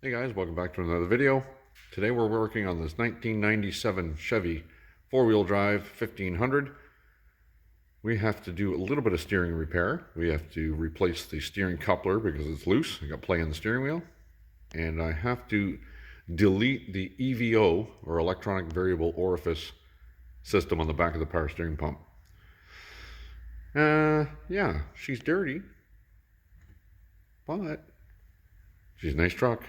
Hey guys, welcome back to another video. Today we're working on this 1997 Chevy four-wheel drive 1500. We have to do a little bit of steering repair. We have to replace the steering coupler because it's loose. I got play in the steering wheel. And I have to delete the EVO, or electronic variable orifice system, on the back of the power steering pump. Yeah, she's dirty, but she's a nice truck.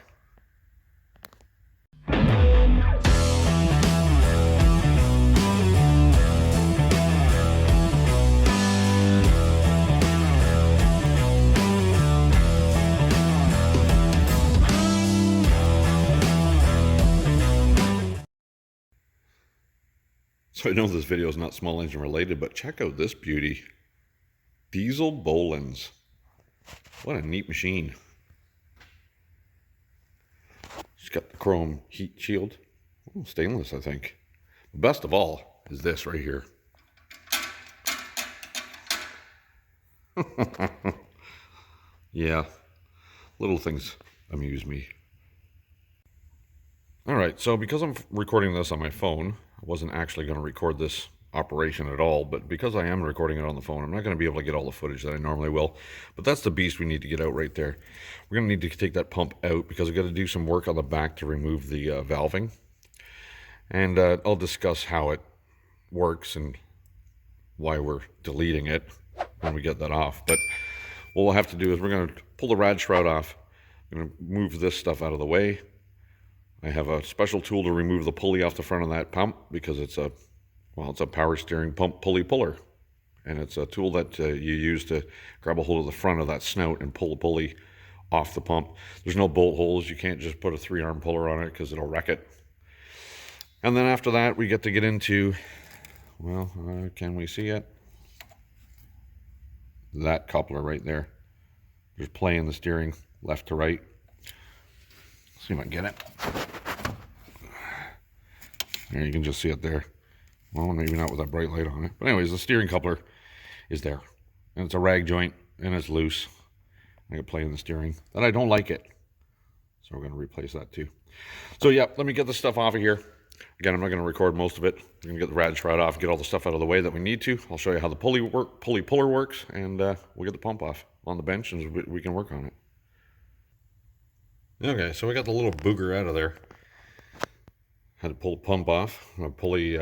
So I know this video is not small engine related, but check out this beauty. Diesel Bolins. What a neat machine. It's got the chrome heat shield. Oh, stainless, I think. The best of all is this right here. Yeah, little things amuse me. Alright, so because I'm recording this on my phone, I wasn't actually going to record this operation at all, but because I am recording it on the phone, I'm not going to be able to get all the footage that I normally will. But that's the beast we need to get out right there. We're going to need to take that pump out because I've got to do some work on the back to remove the valving. And I'll discuss how it works and why we're deleting it when we get that off. But what we'll have to do is we're going to pull the rad shroud off. I'm going to move this stuff out of the way. I have a special tool to remove the pulley off the front of that pump because it's a power steering pump pulley puller. And it's a tool that you use to grab a hold of the front of that snout and pull the pulley off the pump. There's no bolt holes. You can't just put a 3-arm puller on it because it'll wreck it. And then after that, we get to get into, well, can we see it? That coupler right there. Just playing the steering left to right. See if I can get it. There, you can just see it there. Well, maybe not with that bright light on it. But anyways, the steering coupler is there. And it's a rag joint, and it's loose. I got play in the steering. And I don't like it. So we're going to replace that too. So yeah, let me get this stuff off of here. Again, I'm not going to record most of it. We're going to get the rad shroud off, get all the stuff out of the way that we need to. I'll show you how the pulley puller works, and we'll get the pump off on the bench, and we can work on it. Okay, so we got the little booger out of there. Had to pull the pump off, pulley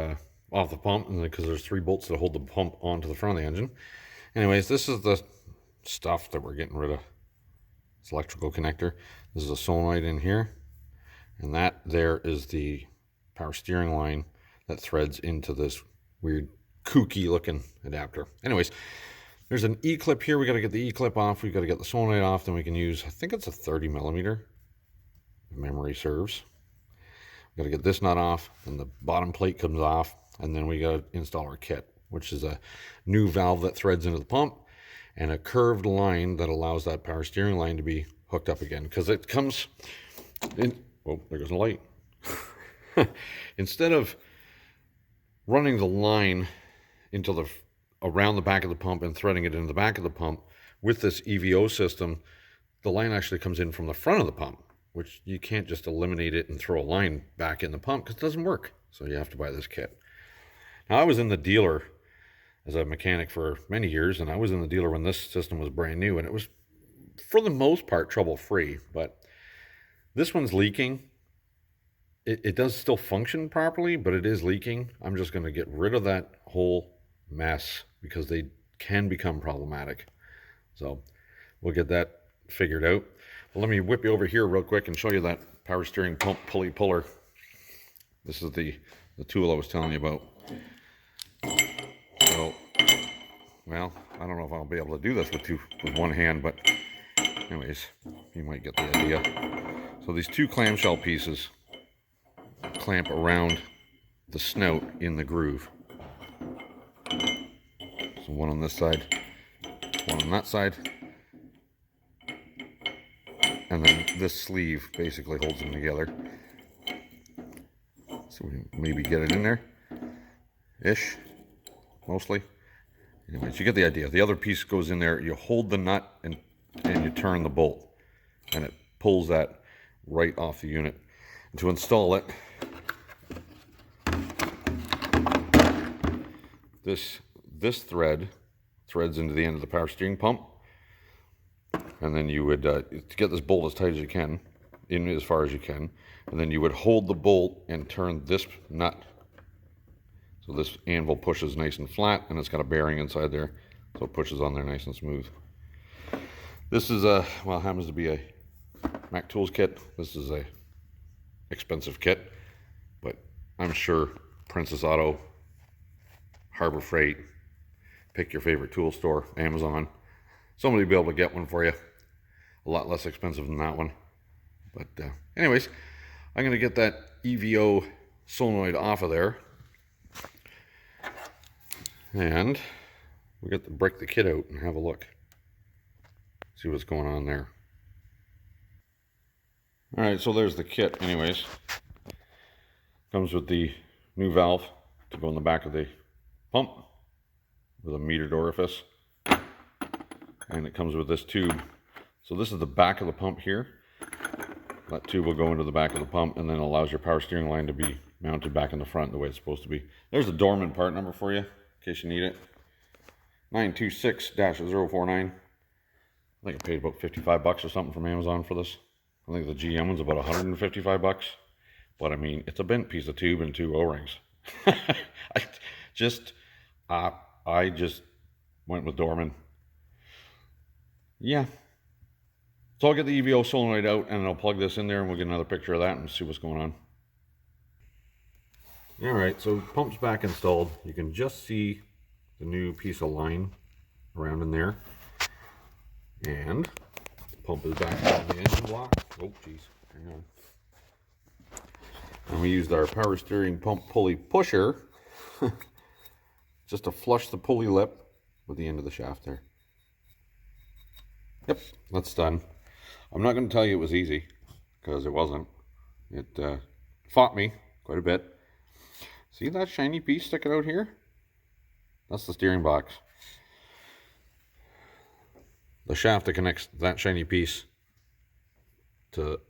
off the pump, and because there's 3 bolts that hold the pump onto the front of the engine. Anyways, this is the stuff that we're getting rid of. It's electrical connector. This is a solenoid in here, and that there is the power steering line that threads into this weird kooky looking adapter. Anyways, there's an E-clip here. We got to get the E-clip off. We got to get the solenoid off. Then we can use, I think it's a 30mm, if memory serves. We got to get this nut off, and the bottom plate comes off, and then we got to install our kit, which is a new valve that threads into the pump and a curved line that allows that power steering line to be hooked up again, because it comes in. Oh, there goes the light. Instead of running the line into around the back of the pump and threading it into the back of the pump, with this EVO system, the line actually comes in from the front of the pump, which you can't just eliminate it and throw a line back in the pump because it doesn't work. So you have to buy this kit. Now, I was in the dealer as a mechanic for many years, and I was in the dealer when this system was brand new, and it was, for the most part, trouble-free. But this one's leaking. It does still function properly, but it is leaking. I'm just going to get rid of that whole mess because they can become problematic. So we'll get that figured out. Well, let me whip you over here real quick and show you that power steering pump pulley puller. This is the tool I was telling you about. So, well, I don't know if I'll be able to do this with one hand, but anyways, you might get the idea. So these 2 clamshell pieces clamp around the snout in the groove. So one on this side, one on that side, and then this sleeve basically holds them together. So we can maybe get it in there ish, mostly. Anyways, you get the idea. The other piece goes in there. You hold the nut and you turn the bolt, and it pulls that right off the unit. And to install it, this thread threads into the end of the power steering pump, and then you would to get this bolt as tight as you can, in as far as you can, and then you would hold the bolt and turn this nut so this anvil pushes nice and flat, and it's got a bearing inside there, so it pushes on there nice and smooth. This is a, well, happens to be a Mac Tools kit. This is a expensive kit, but I'm sure Princess Auto, Harbor Freight, pick your favorite tool store, Amazon, somebody will be able to get one for you. A lot less expensive than that one. But anyways, I'm going to get that EVO solenoid off of there. And we got to break the kit out and have a look. See what's going on there. Alright, so there's the kit anyways. Comes with the new valve to go in the back of the pump with a metered orifice. And it comes with this tube. So this is the back of the pump here. That tube will go into the back of the pump and then allows your power steering line to be mounted back in the front the way it's supposed to be. There's the Dorman part number for you, in case you need it. 926-049. I think I paid about 55 bucks or something from Amazon for this. I think the GM one's about 155 bucks. But I mean, it's a bent piece of tube and 2 O-rings. I just went with Dorman. Yeah. So I'll get the EVO solenoid out and I'll plug this in there and we'll get another picture of that and see what's going on. Alright, so pump's back installed. You can just see the new piece of line around in there. And the pump is back on the engine block. Oh, geez. Hang on. And we used our power steering pump pulley pusher just to flush the pulley lip with the end of the shaft there. Yep, that's done. I'm not going to tell you it was easy, because it wasn't. It fought me quite a bit. See that shiny piece sticking out here? That's the steering box. The shaft that connects that shiny piece to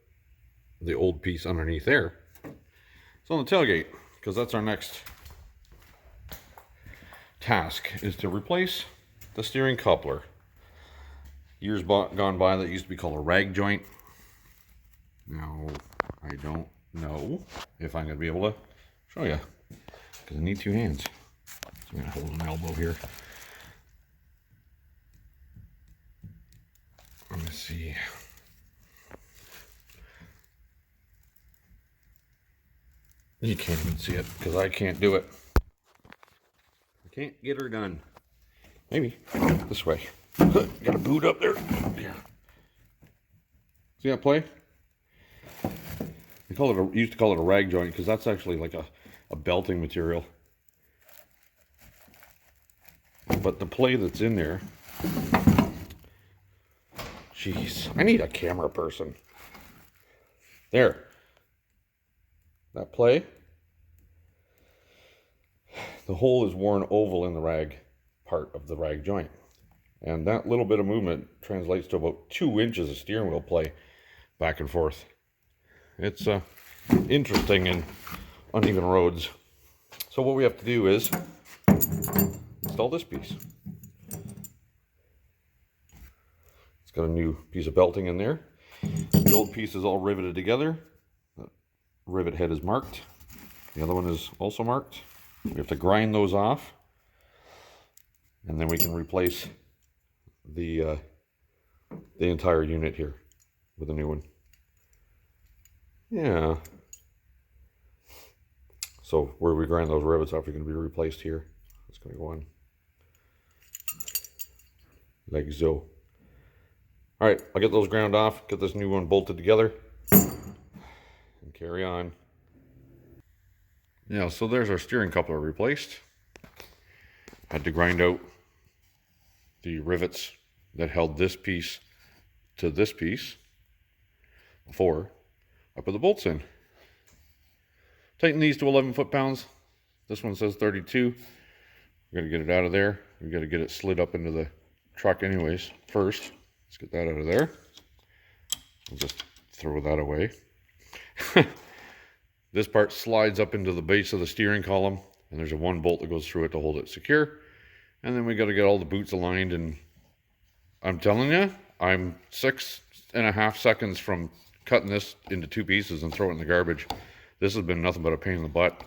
the old piece underneath there. It's on the tailgate, because that's our next task, is to replace the steering coupler. Years gone by, that used to be called a rag joint. Now, I don't know if I'm going to be able to show you, because I need 2 hands. So I'm going to hold an elbow here. Let me see. You can't even see it, because I can't do it. I can't get her done. Maybe this way. Got a boot up there. Yeah. See that play? They call it used to call it a rag joint, because that's actually like a belting material. But the play that's in there, jeez, I need a camera person. There. That play. The hole is worn oval in the rag part of the rag joint. And that little bit of movement translates to about 2 inches of steering wheel play back and forth. It's interesting in uneven roads. So what we have to do is install this piece. It's got a new piece of belting in there. The old piece is all riveted together. The rivet head is marked. The other one is also marked. We have to grind those off. And then we can replace the entire unit here with a new one. Yeah. So where we grind those rivets off are going to be replaced here. It's going to go on like so. All right, I'll get those ground off, get this new one bolted together, and carry on. Yeah, so there's our steering coupler replaced. Had to grind out the rivets that held this piece to this piece before I put the bolts in. Tighten these to 11 foot-pounds. This one says 32. We got to get it out of there. We got to get it slid up into the truck anyways first. Let's get that out of there. I'll just throw that away. This part slides up into the base of the steering column, and there's a one bolt that goes through it to hold it secure. And then we got to get all the boots aligned, and I'm telling you, I'm 6.5 seconds from cutting this into 2 pieces and throwing it in the garbage. This has been nothing but a pain in the butt.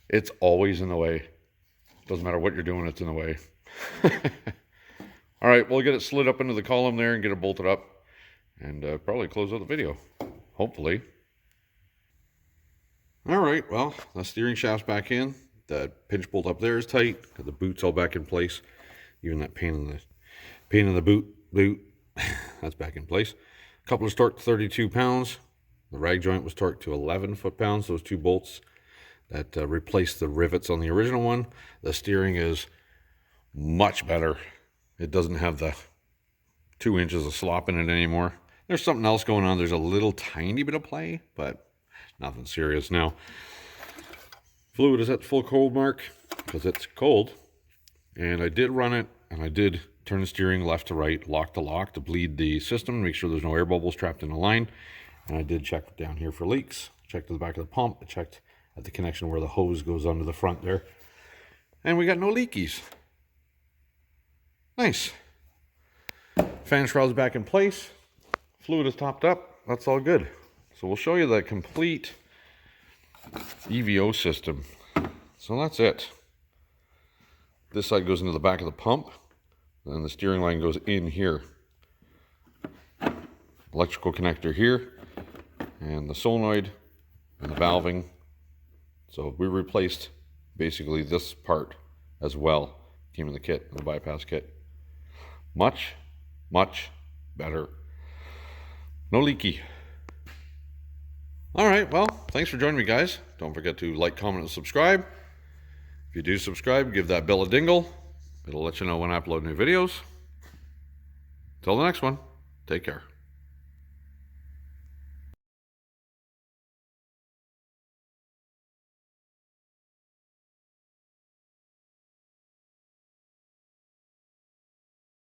It's always in the way. Doesn't matter what you're doing, it's in the way. All right, we'll get it slid up into the column there and get it bolted up, and probably close out the video, hopefully. All right, well, the steering shaft's back in. The pinch bolt up there is tight. Got the boots all back in place. Even that pain in the boot, that's back in place. Coupler's torqued to 32 pounds. The rag joint was torqued to 11 foot-pounds. Those 2 bolts that replaced the rivets on the original one. The steering is much better. It doesn't have the 2 inches of slop in it anymore. There's something else going on. There's a little tiny bit of play, but nothing serious now. Fluid is at the full cold mark because it's cold. And I did run it, and I did turn the steering left to right, lock to lock, to bleed the system, make sure there's no air bubbles trapped in the line. And I did check down here for leaks. Checked to the back of the pump. I checked at the connection where the hose goes under the front there. And we got no leakies. Nice. Fan shroud's back in place. Fluid is topped up. That's all good. So we'll show you the complete EVO system. So that's it. This side goes into the back of the pump. Then the steering line goes in here. Electrical connector here. And the solenoid and the valving. So we replaced basically this part as well. Came in the kit, in the bypass kit. Much, much better. No leaky. All right, well, thanks for joining me, guys. Don't forget to like, comment, and subscribe. If you do subscribe, give that bell a dingle. It'll let you know when I upload new videos. Till the next one, take care.